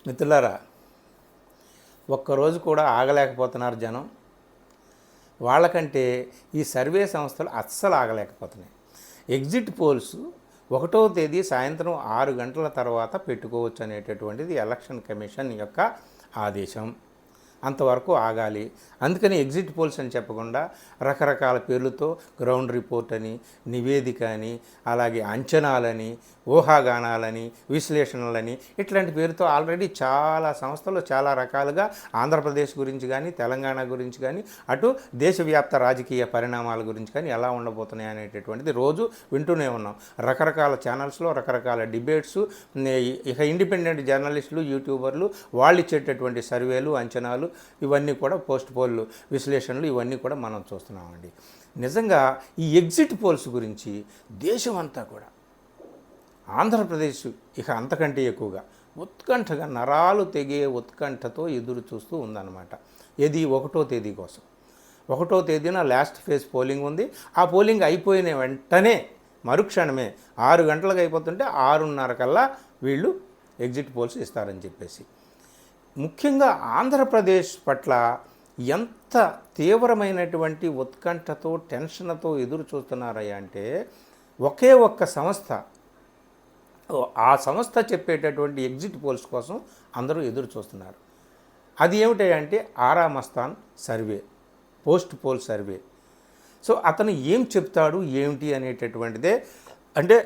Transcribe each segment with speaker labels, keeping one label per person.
Speaker 1: మిత్రులారా, ఒక్కరోజు కూడా ఆగలేకపోతున్నారు జనం. వాళ్ళకంటే ఈ సర్వే సంస్థలు అస్సలు ఆగలేకపోతున్నాయి. ఎగ్జిట్ పోల్స్ 1వ తేదీ సాయంత్రం 6 గంటల తర్వాత పెట్టుకోవచ్చు అనేటటువంటిది ఎలక్షన్ కమిషన్ యొక్క ఆదేశం. అంతవరకు ఆగాలి. అందుకని ఎగ్జిట్ పోల్స్ అని చెప్పకుండా రకరకాల పేర్లతో గ్రౌండ్ రిపోర్ట్ అని, నివేదిక అని, అలాగే అంచనాలని, ఊహాగానాలని, విశ్లేషణలని ఇట్లాంటి పేరుతో ఆల్రెడీ చాలా సంస్థలు చాలా రకాలుగా ఆంధ్రప్రదేశ్ గురించి కానీ, తెలంగాణ గురించి కానీ, అటు దేశవ్యాప్త రాజకీయ పరిణామాల గురించి కానీ ఎలా ఉండబోతున్నాయి అనేటటువంటిది రోజు వింటూనే ఉన్నాం. రకరకాల ఛానల్స్లో రకరకాల డిబేట్స్, ఇక ఇండిపెండెంట్ జర్నలిస్టులు, యూట్యూబర్లు వాళ్ళు ఇచ్చేటటువంటి సర్వేలు, అంచనాలు ఇవన్నీ కూడా పోస్ట్ పోల్లు, విశ్లేషణలు ఇవన్నీ కూడా మనం చూస్తున్నామండి. నిజంగా ఈ ఎగ్జిట్ పోల్స్ గురించి దేశం అంతా కూడా, ఆంధ్రప్రదేశ్ ఇక అంతకంటే ఎక్కువగా ఉత్కంఠగా, నరాలు తెగే ఉత్కంఠతో ఎదురు చూస్తూ ఉందన్నమాట. ఇది 1వ తేదీ కోసం. 1వ తేదీన లాస్ట్ ఫేజ్ పోలింగ్ ఉంది. ఆ పోలింగ్ అయిపోయిన వెంటనే మరుక్షణమే 6 గంటలకు అయిపోతుంటే 6:30 కల్లా వీళ్ళు ఎగ్జిట్ పోల్స్ ఇస్తారని చెప్పేసి. ముఖ్యంగా ఆంధ్రప్రదేశ్ పట్ల ఎంత తీవ్రమైనటువంటి ఉత్కంఠతో, టెన్షన్తో ఎదురు చూస్తున్నారయ్యా అంటే, ఒకే ఒక్క సంస్థ, ఆ సంస్థ చెప్పేటటువంటి ఎగ్జిట్ పోల్స్ కోసం అందరూ ఎదురు చూస్తున్నారు. అది ఏమిటంటే Aara Mastan survey, post poll survey. So అతను ఏం చెప్తాడు ఏమిటి అనేటటువంటిదే, అంటే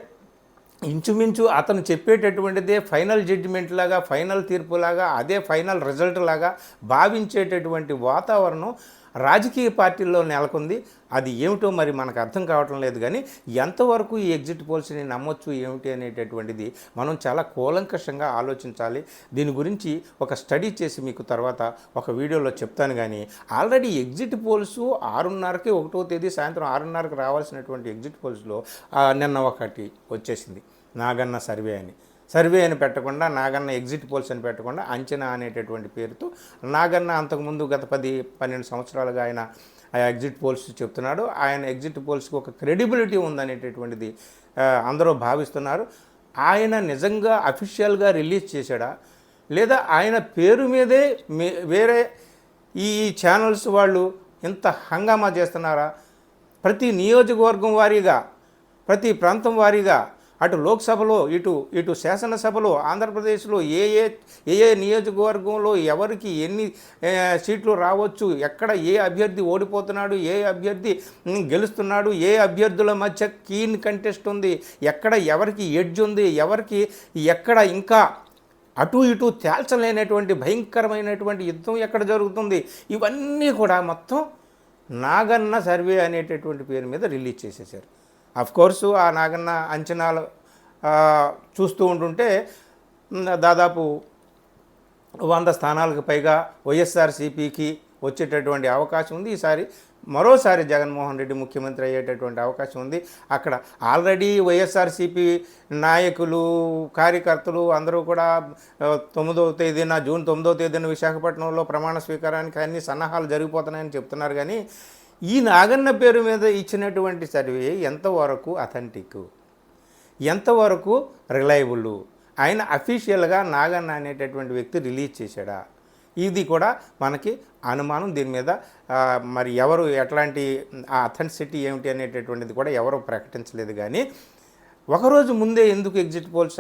Speaker 1: ఇంచుమించు అతను చెప్పేటటువంటిదే ఫైనల్ జడ్జిమెంట్ లాగా, ఫైనల్ తీర్పులాగా, అదే ఫైనల్ రిజల్ట్ లాగా భావించేటటువంటి వాతావరణం రాజకీయ పార్టీల్లో నెలకొంది. అది ఏమిటో మరి మనకు అర్థం కావటం లేదు. కానీ ఎంతవరకు ఈ ఎగ్జిట్ పోల్స్ని నమ్మొచ్చు ఏమిటి అనేటటువంటిది మనం చాలా కూలంకషంగా ఆలోచించాలి. దీని గురించి ఒక స్టడీ చేసి మీకు తర్వాత ఒక వీడియోలో చెప్తాను. కానీ ఆల్రెడీ ఎగ్జిట్ పోల్స్ 6:30కి 1వ తేదీ సాయంత్రం 6:30కి రావాల్సినటువంటి ఎగ్జిట్ పోల్స్లో నిన్న ఒకటి వచ్చేసింది, నాగన్న సర్వే అని పెట్టకుండా, నాగన్న ఎగ్జిట్ పోల్స్ అని పెట్టకుండా అంచనా అనేటటువంటి పేరుతో నాగన్న అంతకుముందు గత 10-12 సంవత్సరాలుగా ఆయన ఎగ్జిట్ పోల్స్ చెప్తున్నాడు. ఆయన ఎగ్జిట్ పోల్స్కి ఒక క్రెడిబిలిటీ ఉందనేటటువంటిది అందరూ భావిస్తున్నారు. ఆయన నిజంగా అఫీషియల్గా రిలీజ్ చేశాడా, లేదా ఆయన పేరు మీదే వేరే ఈ ఛానల్స్ వాళ్ళు ఇంత హంగామా చేస్తున్నారా? ప్రతి నియోజకవర్గం వారీగా, ప్రతి ప్రాంతం వారీగా, అటు లోక్సభలో ఇటు శాసనసభలో ఆంధ్రప్రదేశ్లో ఏ నియోజకవర్గంలో ఎవరికి ఎన్ని సీట్లు రావచ్చు, ఎక్కడ ఏ అభ్యర్థి ఓడిపోతున్నాడు, ఏ అభ్యర్థి గెలుస్తున్నాడు, ఏ అభ్యర్థుల మధ్య కీన్ కంటెస్ట్ ఉంది, ఎక్కడ ఎవరికి ఎడ్జ్ ఉంది, ఎవరికి ఎక్కడ ఇంకా అటు ఇటు తేల్చలేనటువంటి భయంకరమైనటువంటి యుద్ధం ఎక్కడ జరుగుతుంది, ఇవన్నీ కూడా మొత్తం నాగన్న సర్వే అనేటటువంటి పేరు మీద రిలీజ్ చేసేసారు. కోర్సు ఆ నాగన్న అంచనాలు చూస్తూ ఉంటుంటే దాదాపు 100 స్థానాలకు పైగా వైఎస్ఆర్సీపీకి వచ్చేటటువంటి అవకాశం ఉంది. మరోసారి జగన్మోహన్ రెడ్డి ముఖ్యమంత్రి అయ్యేటటువంటి అవకాశం ఉంది. అక్కడ ఆల్రెడీ వైఎస్ఆర్సీపీ నాయకులు, కార్యకర్తలు అందరూ కూడా జూన్ 9వ తేదీన విశాఖపట్నంలో ప్రమాణ స్వీకారానికి అన్ని సన్నాహాలు జరిగిపోతున్నాయని చెప్తున్నారు. కానీ ఈ నాగన్న పేరు మీద ఇచ్చినటువంటి సర్వే ఎంతవరకు అథెంటిక్, ఎంతవరకు రిలయబుల్, ఆయన అఫీషియల్గా నాగన్న అనేటటువంటి వ్యక్తి రిలీజ్ చేశాడా, ఇది కూడా మనకి అనుమానం. దీని మీద మరి ఎవరు ఎట్లాంటి అథెంటిసిటీ ఏమిటి అనేటటువంటిది కూడా ఎవరు ప్రకటించలేదు. కానీ ఒకరోజు ముందే ఎందుకు ఎగ్జిట్ పోల్స్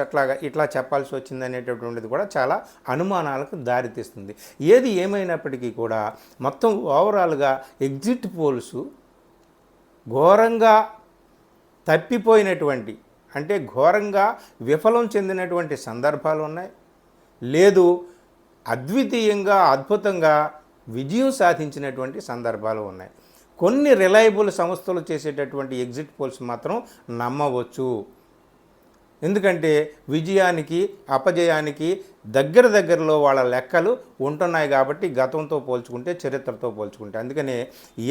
Speaker 1: ఇట్లా చెప్పాల్సి వచ్చింది అనేటటువంటిది కూడా చాలా అనుమానాలకు దారితీస్తుంది. ఏది ఏమైనప్పటికీ కూడా మొత్తం ఓవరాల్గా ఎగ్జిట్ పోల్స్ ఘోరంగా తప్పిపోయినటువంటి, అంటే ఘోరంగా విఫలం చెందినటువంటి సందర్భాలు ఉన్నాయి, లేదు అద్వితీయంగా అద్భుతంగా విజయం సాధించినటువంటి సందర్భాలు ఉన్నాయి. కొన్ని రిలయబుల్ సంస్థలు చేసేటటువంటి ఎగ్జిట్ పోల్స్ మాత్రం నమ్మవచ్చు. ఎందుకంటే విజయానికి అపజయానికి దగ్గరలో వాళ్ళ లెక్కలు ఉంటున్నాయి కాబట్టి, గతంతో పోల్చుకుంటే, చరిత్రతో పోల్చుకుంటే. అందుకనే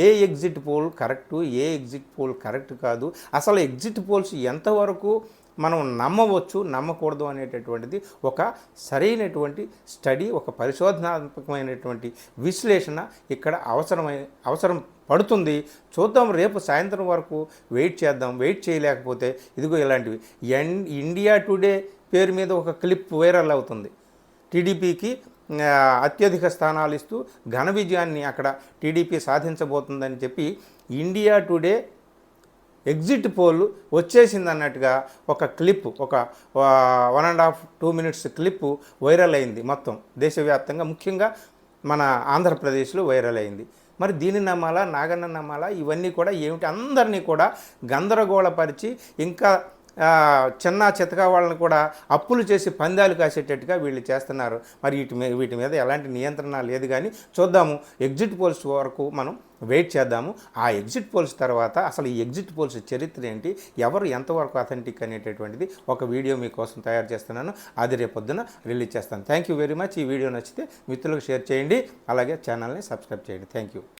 Speaker 1: ఏ ఎగ్జిట్ పోల్ కరెక్టు, ఏ ఎగ్జిట్ పోల్ కరెక్ట్ కాదు, అసలు ఎగ్జిట్ పోల్స్ ఎంతవరకు మనం నమ్మవచ్చు, నమ్మకూడదు అనేటటువంటిది ఒక సరైనటువంటి స్టడీ, ఒక పరిశోధనాత్మకమైనటువంటి విశ్లేషణ ఇక్కడ అవసరం పడుతుంది. చూద్దాం, రేపు సాయంత్రం వరకు వెయిట్ చేద్దాం. వెయిట్ చేయలేకపోతే ఇదిగో ఇలాంటివి ఇండియా టుడే పేరు మీద ఒక క్లిప్ వైరల్ అవుతుంది. టీడీపీకి అత్యధిక స్థానాలు ఇస్తూ ఘన విజయాన్ని అక్కడ టీడీపీ సాధించబోతుందని చెప్పి ఇండియా టుడే ఎగ్జిట్ పోల్ వచ్చేసింది అన్నట్టుగా ఒక క్లిప్, ఒక 1.5 2 minutes క్లిప్ వైరల్ అయింది మొత్తం దేశవ్యాప్తంగా, ముఖ్యంగా మన ఆంధ్రప్రదేశ్లో వైరల్ అయింది. మరి దీన్ని నమ్మాలా, నాగన్న నమ్మాలా? ఇవన్నీ కూడా ఏమిటి? అందరినీ కూడా గందరగోళపరిచి ఇంకా చిన్న చితకా వాళ్ళని కూడా అప్పులు చేసి పందాలు కాసేటట్టుగా వీళ్ళు చేస్తున్నారు. మరి వీటి మీద ఎలాంటి నియంత్రణ లేదు. కానీ చూద్దాము, ఎగ్జిట్ పోల్స్ వరకు మనం వెయిట్ చేద్దాము. ఆ ఎగ్జిట్ పోల్స్ తర్వాత అసలు ఈ ఎగ్జిట్ పోల్స్ చరిత్ర ఏంటి, ఎవరు ఎంతవరకు అథెంటిక్ అనేటటువంటిది ఒక వీడియో మీకోసం తయారు చేస్తున్నాను. అది రేపొద్దున రిలీజ్ చేస్తాను. Thank you very much. ఈ వీడియో నచ్చితే మిత్రులకు షేర్ చేయండి, అలాగే ఛానల్ని సబ్స్క్రైబ్ చేయండి. Thank you.